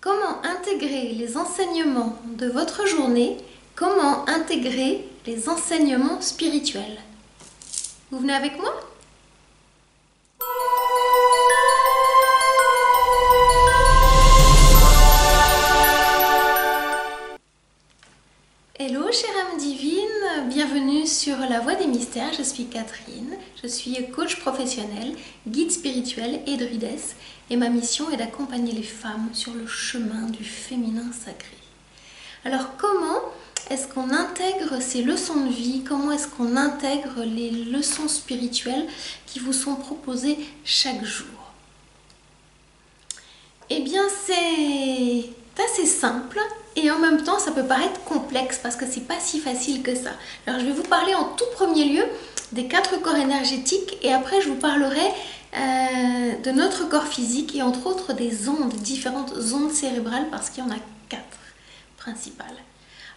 Comment intégrer les enseignements de votre journée? Comment intégrer les enseignements spirituels? Vous venez avec moi? Hello chère âme divine, bienvenue sur La Voie des Mystères, je suis Catherine, je suis coach professionnel, guide spirituel et druidesse et ma mission est d'accompagner les femmes sur le chemin du féminin sacré. Alors comment est-ce qu'on intègre ces leçons de vie? Comment est-ce qu'on intègre les leçons spirituelles qui vous sont proposées chaque jour? Eh bien c'est assez simple et en même temps ça peut paraître complexe parce que c'est pas si facile que ça. Alors je vais vous parler en tout premier lieu des 4 corps énergétiques et après je vous parlerai de notre corps physique et entre autres des ondes, différentes ondes cérébrales parce qu'il y en a 4 principales.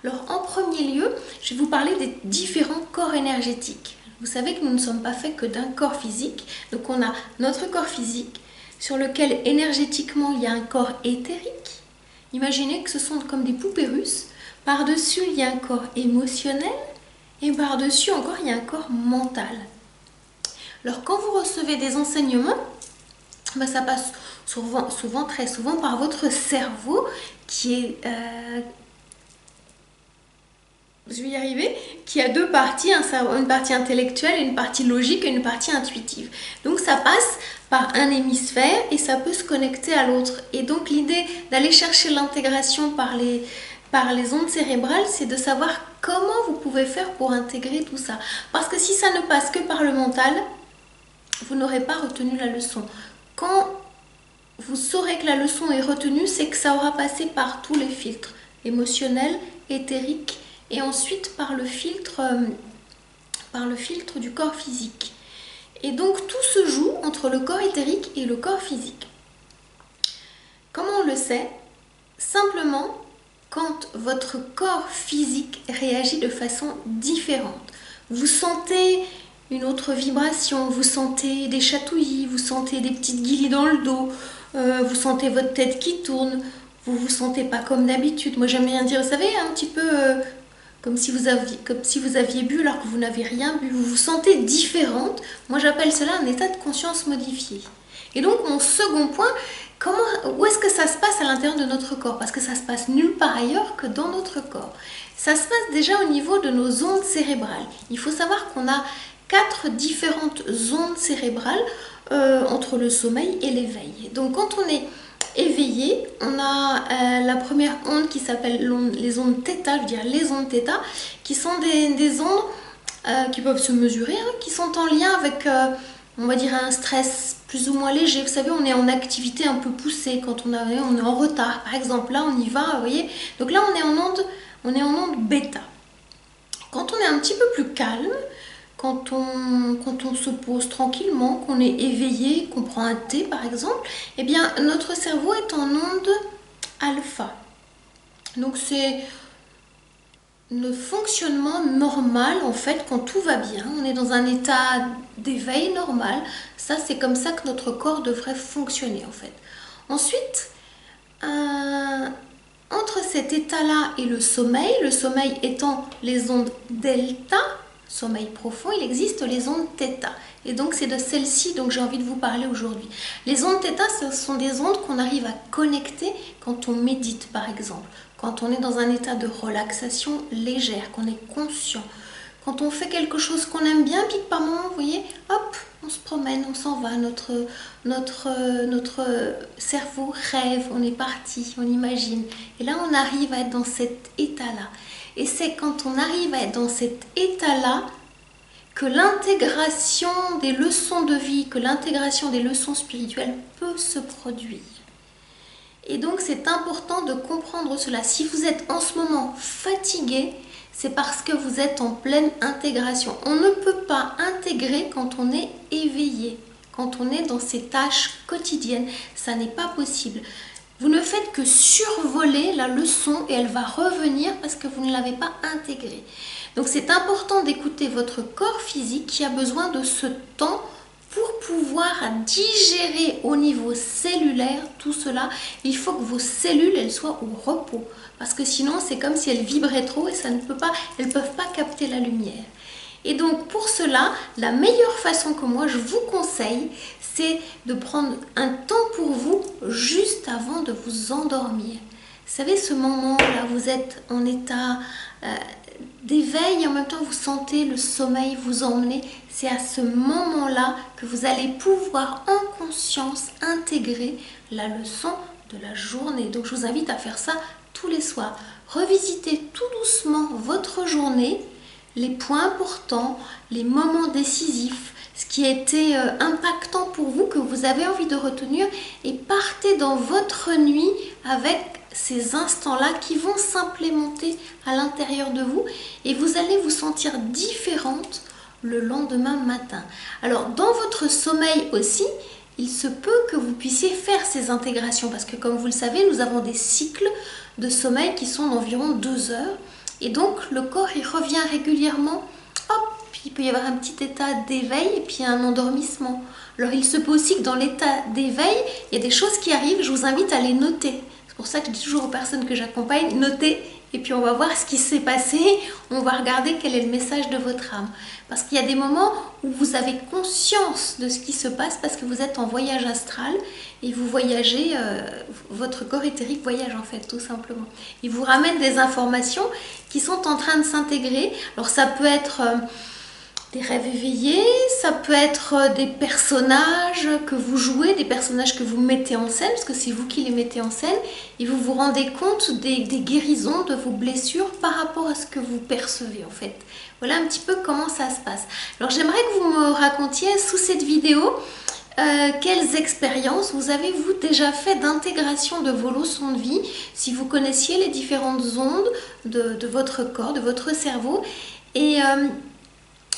Alors en premier lieu, je vais vous parler des différents corps énergétiques. Vous savez que nous ne sommes pas faits que d'un corps physique, donc on a notre corps physique sur lequel énergétiquement il y a un corps éthérique. Imaginez que ce sont comme des poupées russes. Par-dessus, il y a un corps émotionnel et par-dessus encore, il y a un corps mental. Alors, quand vous recevez des enseignements, ça passe très souvent par votre cerveau qui est... je vais y arriver, qui a 2 parties, une partie intellectuelle, une partie logique et une partie intuitive. Donc ça passe par un hémisphère et ça peut se connecter à l'autre. Et donc l'idée d'aller chercher l'intégration par les ondes cérébrales, c'est de savoir comment vous pouvez faire pour intégrer tout ça. Parce que si ça ne passe que par le mental, vous n'aurez pas retenu la leçon. Quand vous saurez que la leçon est retenue, c'est que ça aura passé par tous les filtres émotionnels, éthériques, et ensuite par le filtre du corps physique. Et donc tout se joue entre le corps éthérique et le corps physique. Comment on le sait? Simplement quand votre corps physique réagit de façon différente. Vous sentez une autre vibration, vous sentez des chatouillis, vous sentez des petites guilis dans le dos, vous sentez votre tête qui tourne, vous vous sentez pas comme d'habitude. Moi j'aime bien dire, vous savez, un petit peu... comme si vous aviez bu alors que vous n'avez rien bu, vous vous sentez différente. Moi j'appelle cela un état de conscience modifié. Et donc mon second point, où est-ce que ça se passe à l'intérieur de notre corps? Parce que ça se passe nulle part ailleurs que dans notre corps. Ça se passe déjà au niveau de nos ondes cérébrales. Il faut savoir qu'on a 4 différentes ondes cérébrales entre le sommeil et l'éveil. Donc quand on est éveillé, on a la première onde qui s'appelle les ondes θ, je veux dire les ondes θ, qui sont des ondes qui peuvent se mesurer, qui sont en lien avec, on va dire, un stress plus ou moins léger. Vous savez, on est en activité un peu poussée, quand on est en retard. Par exemple, là, on y va, vous voyez. Donc là, on est en onde bêta. Quand on est un petit peu plus calme, quand on se pose tranquillement, qu'on est éveillé, qu'on prend un thé par exemple, eh bien notre cerveau est en onde alpha. Donc c'est le fonctionnement normal en fait quand tout va bien. On est dans un état d'éveil normal. Ça c'est comme ça que notre corps devrait fonctionner en fait. Ensuite, entre cet état-là et le sommeil étant les ondes delta, sommeil profond, il existe les ondes θ. Et donc c'est de celles-ci dont j'ai envie de vous parler aujourd'hui. Les ondes θ, ce sont des ondes qu'on arrive à connecter quand on médite par exemple, quand on est dans un état de relaxation légère, qu'on est conscient, quand on fait quelque chose qu'on aime bien, puis par moment, vous voyez, hop, on se promène, on s'en va, notre cerveau rêve, on est parti, on imagine. Et là, on arrive à être dans cet état-là. Et c'est quand on arrive à être dans cet état-là que l'intégration des leçons de vie, que l'intégration des leçons spirituelles peut se produire. Et donc c'est important de comprendre cela. Si vous êtes en ce moment fatigué, c'est parce que vous êtes en pleine intégration. On ne peut pas intégrer quand on est éveillé, quand on est dans ses tâches quotidiennes. Ça n'est pas possible. Vous ne faites que survoler la leçon et elle va revenir parce que vous ne l'avez pas intégrée. Donc c'est important d'écouter votre corps physique qui a besoin de ce temps pour pouvoir digérer au niveau cellulaire tout cela, il faut que vos cellules elles soient au repos. Parce que sinon, c'est comme si elles vibraient trop et ça ne peut pas, elles ne peuvent pas capter la lumière. Et donc pour cela, la meilleure façon que moi je vous conseille, c'est de prendre un temps pour vous juste avant de vous endormir. Vous savez, ce moment-là, vous êtes en état d'éveil et en même temps vous sentez le sommeil vous emmener. C'est à ce moment-là que vous allez pouvoir en conscience intégrer la leçon de la journée. Donc je vous invite à faire ça tous les soirs. Revisitez tout doucement votre journée, les points importants, les moments décisifs, ce qui a été impactant pour vous, que vous avez envie de retenir, et partez dans votre nuit avec ces instants-là qui vont s'implémenter à l'intérieur de vous et vous allez vous sentir différente le lendemain matin. Alors dans votre sommeil aussi, il se peut que vous puissiez faire ces intégrations parce que comme vous le savez, nous avons des cycles de sommeil qui sont d'environ 2 heures et donc le corps il revient régulièrement, hop, puis il peut y avoir un petit état d'éveil et puis un endormissement. Alors il se peut aussi que dans l'état d'éveil, il y a des choses qui arrivent, je vous invite à les noter. C'est pour ça que je dis toujours aux personnes que j'accompagne, notez et puis on va voir ce qui s'est passé, on va regarder quel est le message de votre âme. Parce qu'il y a des moments où vous avez conscience de ce qui se passe parce que vous êtes en voyage astral et vous voyagez, votre corps éthérique voyage en fait tout simplement. Il vous ramène des informations qui sont en train de s'intégrer. Alors ça peut être des rêves éveillés, ça peut être des personnages que vous jouez, des personnages que vous mettez en scène, parce que c'est vous qui les mettez en scène, et vous vous rendez compte des guérisons de vos blessures par rapport à ce que vous percevez en fait. Voilà un petit peu comment ça se passe. Alors j'aimerais que vous me racontiez sous cette vidéo quelles expériences vous avez vous déjà fait d'intégration de vos leçons de vie, si vous connaissiez les différentes ondes de votre corps, de votre cerveau, et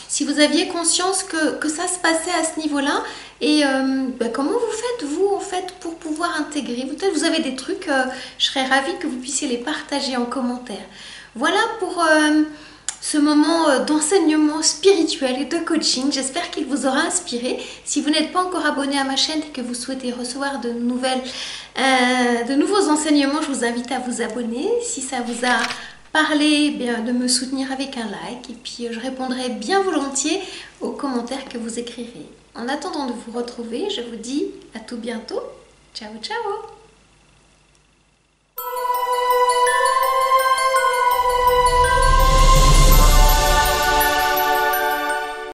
si vous aviez conscience que ça se passait à ce niveau-là, et comment vous faites vous en fait pour pouvoir intégrer. Peut-être vous avez des trucs, je serais ravie que vous puissiez les partager en commentaire. Voilà pour ce moment d'enseignement spirituel et de coaching. J'espère qu'il vous aura inspiré. Si vous n'êtes pas encore abonné à ma chaîne et que vous souhaitez recevoir de nouveaux enseignements, je vous invite à vous abonner. Si ça vous a parlé, bien, de me soutenir avec un like et puis je répondrai bien volontiers aux commentaires que vous écrirez. En attendant de vous retrouver, je vous dis à tout bientôt. Ciao, ciao!